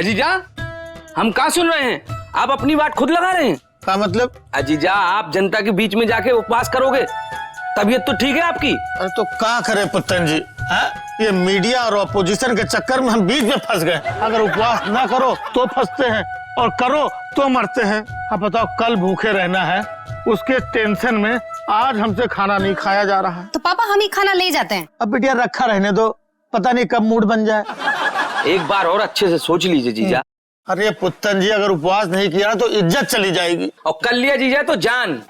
अजीजा, हम कहाँ सुन रहे हैं? आप अपनी बात खुद लगा रहे हैं। क्या मतलब? अजीजा, आप जनता के बीच में जाके उपवास करोगे, तबीयत तो ठीक है आपकी? अरे तो क्या करे पुत्तन जी, ये मीडिया और ऑपोजिशन के चक्कर में हम बीच में फंस गए। अगर उपवास ना करो तो फंसते हैं और करो तो मरते हैं। अब बताओ, कल भूखे रहना है, उसके टेंशन में आज हमसे खाना नहीं खाया जा रहा है। तो पापा हम ही खाना ले जाते हैं। अब बिटिया रखा रहने दो, पता नहीं कब मूड बन जाए। एक बार और अच्छे से सोच लीजिए जीजा। अरे पुत्तन जी, अगर उपवास नहीं किया तो इज्जत चली जाएगी, और कर लिया जीजा तो जान।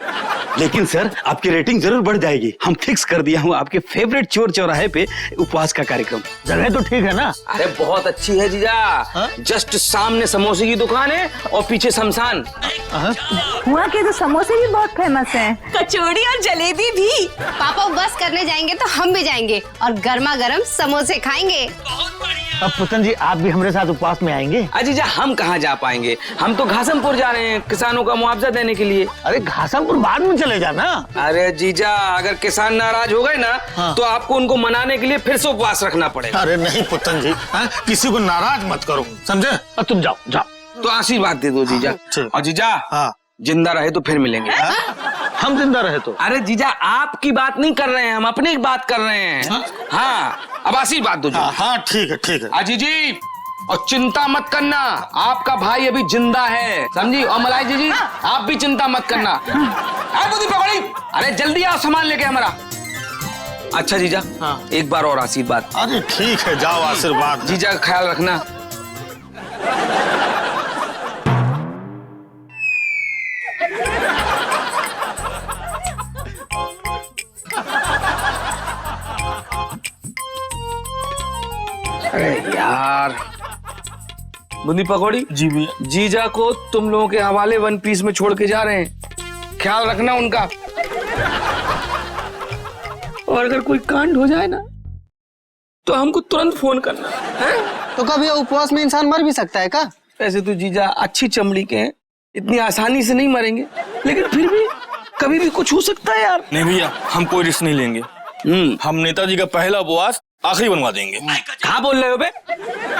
लेकिन सर, आपकी रेटिंग जरूर बढ़ जाएगी। हम फिक्स कर दिया हूँ आपके फेवरेट चोर चौराहे पे उपवास का कार्यक्रम। जगह तो ठीक है ना? अरे बहुत अच्छी है जीजा। जस्ट सामने समोसे की दुकान है और पीछे शमशान। वहाँ के तो समोसे भी बहुत फेमस हैं। कचौड़ी और जलेबी भी। पापा बस करने जाएंगे तो हम भी जाएंगे और गर्मा गर्म समोसे खाएंगे। अब पुत्तन जी, आप भी हमारे साथ उपवास में आएंगे? अजीजा, हम कहाँ जा पाएंगे, हम तो घासमपुर जा रहे हैं किसानों का मुआवजा देने के लिए। अरे घासमपुर बाद में चले जाना। अरे जीजा, अगर किसान नाराज हो गए ना, तो आपको उनको मनाने के लिए फिर से उपवास रखना पड़ेगा। अरे नहीं पुत्तन जी, किसी को नाराज मत करो, समझे? अब तुम जाओ जाओ। तो आशीर्वाद दे दो जीजा। और जीजा, जिंदा रहे तो फिर मिलेंगे। हम जिंदा रहे तो? अरे जीजा, आपकी बात नहीं कर रहे हैं, हम अपनी बात कर रहे हैं। हाँ, अब आशीर्वाद दो जीजा। हाँ ठीक है ठीक है। अजी जी, और चिंता मत करना, आपका भाई अभी जिंदा है, समझी? और मलाई जी, आप भी चिंता मत करना। बुद्धि पकड़ी, अरे जल्दी आओ, सामान लेके हमारा। अच्छा जीजा, एक बार और आशीर्वाद। अरे ठीक है, जाओ आशीर्वाद। जीजा का ख्याल रखना। अरे यार, बुंदी पकौड़ी जी भैया। जीजा को तुम लोगों के हवाले वन पीस में छोड़ के जा रहे हैं, ख्याल रखना उनका। और अगर कोई कांड हो जाए ना, तो हमको तुरंत फोन करना है। तो कभी उपवास में इंसान मर भी सकता है क्या? वैसे तो जीजा अच्छी चमड़ी के हैं, इतनी आसानी से नहीं मरेंगे, लेकिन फिर भी कभी भी कुछ हो सकता है यार। नहीं भैया, हम कोई रिस्क नहीं लेंगे। हम नेताजी का पहला उपवास आखिरी बनवा देंगे। कहाँ बोल रहे हो बे?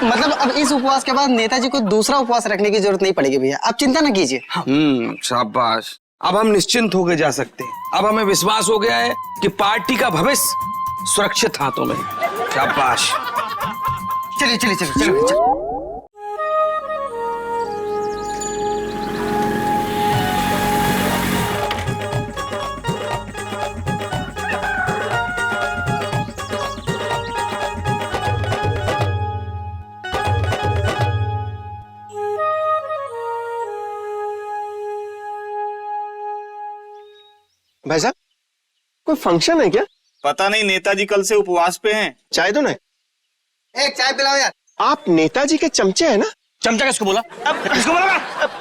मतलब अब इस उपवास के बाद नेताजी को दूसरा उपवास रखने की जरूरत नहीं पड़ेगी भैया, आप चिंता न कीजिए। शाबाश, अब हम निश्चिंत होकर जा सकते हैं। अब हमें विश्वास हो गया है कि पार्टी का भविष्य सुरक्षित हाथों में। शाबाश। चलिए चलिए चलिए चलिए। भाई साहब, कोई फंक्शन है क्या? पता नहीं, नेताजी कल से उपवास पे हैं। चाय दो ना। एक चाय पिलाओ यार। आप नेताजी के चमचे हैं ना? चमचा किसको बोला? किसको बोला?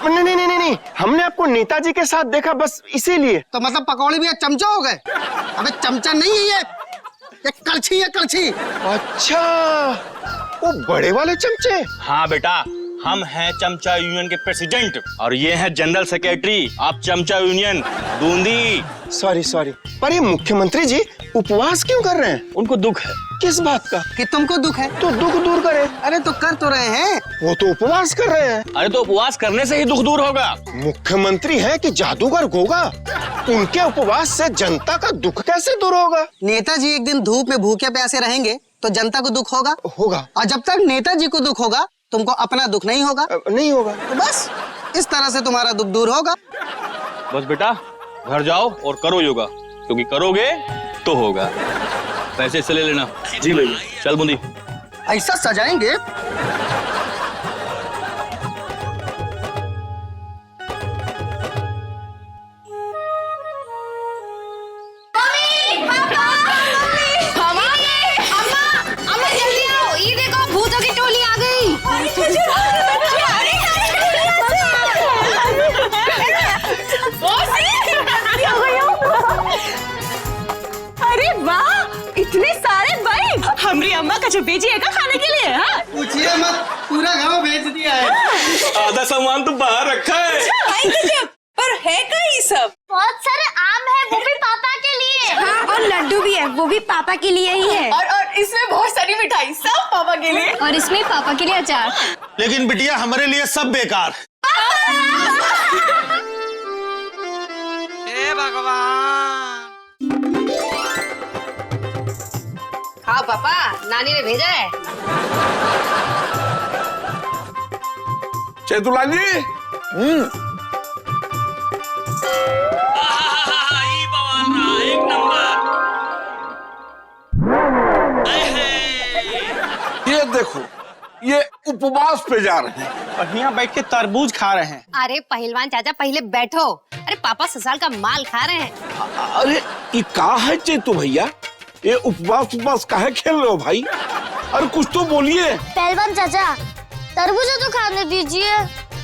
नहीं नहीं नहीं नहीं, हमने आपको नेताजी के साथ देखा, बस इसीलिए। तो मतलब पकौड़ी भी एक चमचा हो गए? अबे चमचा नहीं है ये कलछी है, कलछी। अच्छा, वो बड़े वाले चमचे। हाँ बेटा, हम हैं चमचा यूनियन के प्रेसिडेंट और ये हैं जनरल सेक्रेटरी आप चमचा यूनियन बूंदी। सॉरी सॉरी, पर ये मुख्यमंत्री जी उपवास क्यों कर रहे हैं? उनको दुख है। किस बात का? कि तुमको दुख है तो दुख दूर करे। अरे तो कर तो रहे हैं। वो तो उपवास कर रहे हैं। अरे तो उपवास करने से ही दुख दूर होगा। मुख्यमंत्री है कि जादूगर गोगा, उनके उपवास से जनता का दुख कैसे दूर होगा? नेताजी एक दिन धूप में भूखे प्यासे रहेंगे तो जनता को दुख होगा। और जब तक नेताजी को दुख होगा, तुमको अपना दुख नहीं होगा। नहीं होगा। तो बस इस तरह से तुम्हारा दुख दूर होगा। बस बेटा, घर जाओ और करो योगा, क्योंकि करोगे तो होगा। पैसे से ले लेना। जी भैया। चल बूंदी। ऐसा सजाएंगे। अरे वाह, इतने सारे भाई। हमारी अम्मा का जो भेजी है का खाने के लिए? हाँ? पूछिए मत, पूरा गांव भेज दिया है। आधा सामान तो बाहर रखा है। पर है का ये सब? बहुत सारे आम है, वो भी पापा के लिए। हाँ, और लड्डू भी है, वो भी पापा के लिए ही है। और इसमें बहुत सारी मिठाई, सब पापा के लिए। और इसमें पापा के लिए अचार। लेकिन बिटिया हमारे लिए सब बेकार है। हे भगवान। हाँ पापा, नानी ने भेजा है। चेतुलाल जी। एक नंबर। ये देखो, ये उपवास पे जा रहे हैं। बढ़िया बैठ के तरबूज खा रहे हैं। अरे पहलवान चाचा पहले बैठो। अरे पापा ससुराल का माल खा रहे हैं। अरे ये का है चेतु भैया, ये उपवास काहे खेल रहे हो भाई? अरे कुछ तो बोलिए। पहलवान चाचा तरबूजा तो खाने दीजिए।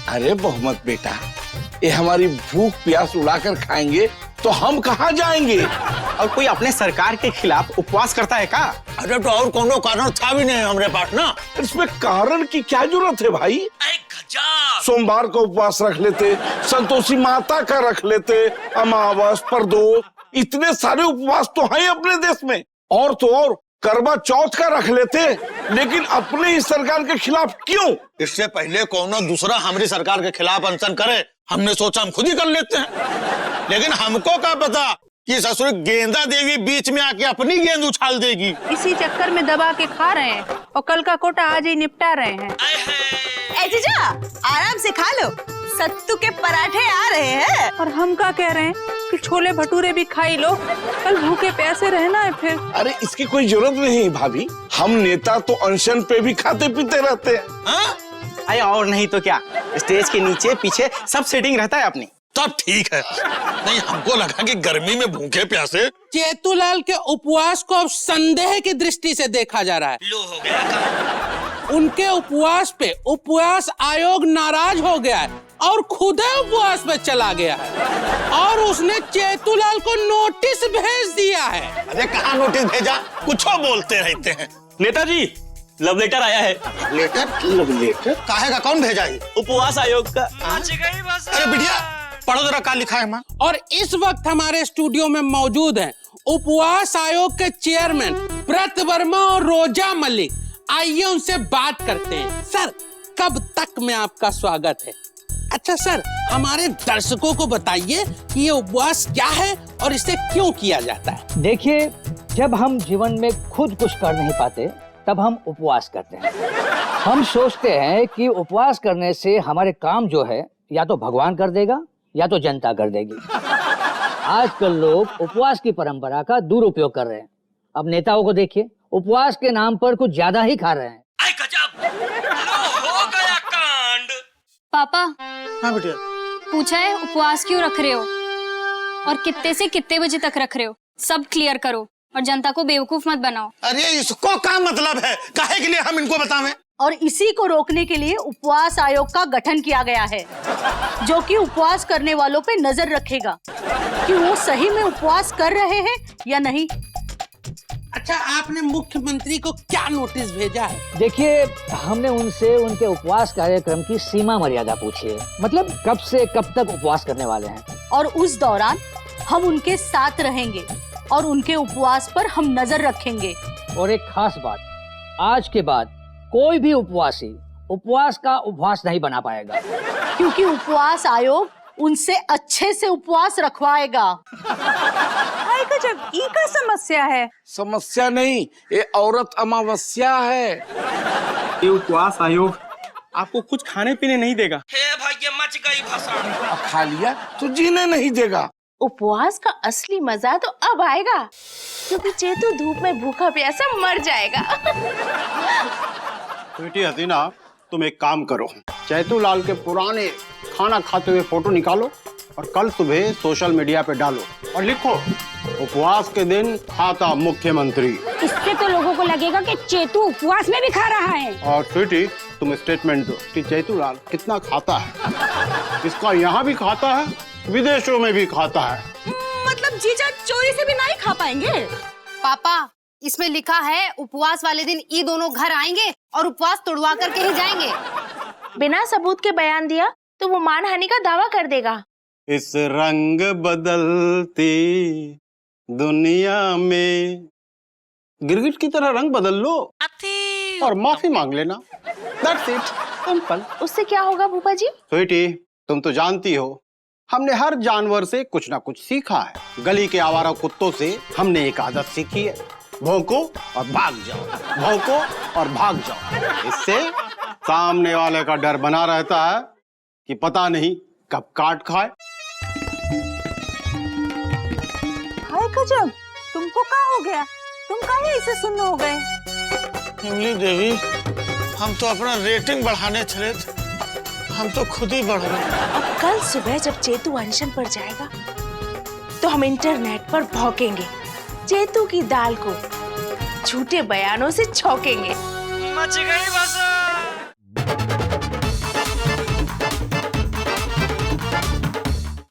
अरे बहुमत बेटा, ये हमारी भूख प्यास उड़ाकर खाएंगे तो हम कहाँ जाएंगे? और कोई अपने सरकार के खिलाफ उपवास करता है का? अरे तो और कोनो कारण था भी नहीं हमारे पास ना। इसमें कारण की क्या जरूरत है भाई? सोमवार का उपवास रख लेते, संतोषी माता का रख लेते, अमावस प्रदोष, इतने सारे उपवास तो हैं अपने देश में। और तो और करवा चौथ का रख लेते, लेकिन अपने ही सरकार के खिलाफ क्यों? इससे पहले कोनो दूसरा हमारी सरकार के खिलाफ अनशन करे, हमने सोचा हम खुद ही कर लेते हैं। लेकिन हमको क्या पता कि ससुर गेंदा देवी बीच में आके अपनी गेंद उछाल देगी। इसी चक्कर में दबा के खा रहे हैं और कल का कोटा आज ही निपटा रहे हैं। ए जीजा, आराम से खा लो, सत्तू के पराठे आ रहे हैं। और हम क्या कह रहे हैं कि छोले भटूरे भी खाई लो, कल भूखे प्यासे रहना है फिर। अरे इसकी कोई जरूरत नहीं भाभी, हम नेता तो अनशन पे भी खाते पीते रहते हैं। अरे और नहीं तो क्या, स्टेज के नीचे पीछे सब सेटिंग रहता है अपनी। तब ठीक है। नहीं, हमको लगा कि गर्मी में भूखे प्यासे। चेतुलाल के उपवास को अब संदेह की दृष्टि से देखा जा रहा है। लो हो गया काम। उनके उपवास पे उपवास आयोग नाराज हो गया है और खुद उपवास पे चला गया है और उसने चेतुलाल को नोटिस भेज दिया है। अरे कहाँ नोटिस भेजा, कुछ बोलते रहते हैं। नेताजी, लव लेटर आया है। लव लेटर काहे का, कौन भेजा है? उपवास आयोग का। अरे बिटिया पढ़ो जरा क्या लिखा है माँ। और इस वक्त हमारे स्टूडियो में मौजूद हैं उपवास आयोग के चेयरमैन व्रत वर्मा और रोजा मलिक। आइए उनसे बात करते हैं। सर, कब तक में आपका स्वागत है। अच्छा सर, हमारे दर्शकों को बताइए कि ये उपवास क्या है और इसे क्यों किया जाता है। देखिए, जब हम जीवन में खुद कुछ कर नहीं पाते तब हम उपवास करते हैं। हम सोचते हैं कि उपवास करने से हमारे काम जो है या तो भगवान कर देगा या तो जनता कर देगी। आजकल लोग उपवास की परंपरा का दुरुपयोग कर रहे हैं। अब नेताओं को देखिए, उपवास के नाम पर कुछ ज्यादा ही खा रहे हैं। हो गया कांड। पापा हाँ बेटिया। पूछा है उपवास क्यों रख रहे हो और कितने से कितने बजे तक रख रहे हो, सब क्लियर करो और जनता को बेवकूफ मत बनाओ। अरे इसको क्या मतलब है, काहे के लिए हम इनको बतावें? और इसी को रोकने के लिए उपवास आयोग का गठन किया गया है, जो कि उपवास करने वालों पे नजर रखेगा कि वो सही में उपवास कर रहे हैं या नहीं। अच्छा, आपने मुख्यमंत्री को क्या नोटिस भेजा है? देखिए, हमने उनसे उनके उपवास कार्यक्रम की सीमा मर्यादा पूछी है, मतलब कब से कब तक उपवास करने वाले हैं। और उस दौरान हम उनके साथ रहेंगे और उनके उपवास पर हम नजर रखेंगे। और एक खास बात, आज के बाद कोई भी उपवासी उपवास का उपवास नहीं बना पाएगा, क्योंकि उपवास आयोग उनसे अच्छे से उपवास रखवाएगा। ई का समस्या है। समस्या नहीं, ये औरत अमावस्या है। ये उपवास आयोग आपको कुछ खाने पीने नहीं देगा। हे भाग्य, मच गई भसड़। खा लिया तो जीने नहीं देगा। उपवास का असली मजा तो अब आएगा, क्योंकि चेतु धूप में भूखा प्यासा मर जाएगा। बेटी हसीना, तुम एक काम करो, चैतुलाल के पुराने खाना खाते हुए फोटो निकालो और कल सुबह सोशल मीडिया पे डालो और लिखो, उपवास के दिन खाता मुख्यमंत्री। इससे तो लोगों को लगेगा कि चेतु उपवास में भी खा रहा है। और स्वीटी, तुम स्टेटमेंट दो कि चैतुलाल कितना खाता है। इसका यहाँ भी खाता है, विदेशों में भी खाता है। मतलब जीजा चोरी से भी नहीं खा पाएंगे। पापा, इसमें लिखा है उपवास वाले दिन ये दोनों घर आएंगे और उपवास तोड़वा करके ही जाएंगे। बिना सबूत के बयान दिया तो वो मानहानि का दावा कर देगा। इस रंग बदलती दुनिया में गिरगिट की तरह रंग बदल लो और माफी मांग लेना। That's it. सिंपल। उससे क्या होगा भूपा जी? स्वीटी, तुम तो जानती हो हमने हर जानवर से कुछ ना कुछ सीखा है। गली के आवारा कुत्तों से हमने एक आदत सीखी है, भौंको और भाग जाओ, भौंको और भाग जाओ। इससे सामने वाले का डर बना रहता है कि पता नहीं कब काट खाए। हाय गजब, तुमको क्या हो गया? तुम काहे ऐसे सुन्न हो गए? इमली देवी, हम तो अपना रेटिंग बढ़ाने चले थे, हम तो खुद ही बढ़ गए। अब कल सुबह जब चेतू अनशन पर जाएगा तो हम इंटरनेट पर भौंकेंगे, चेतू की दाल को झूठे बयानों से छौकेंगे। मच गई बस।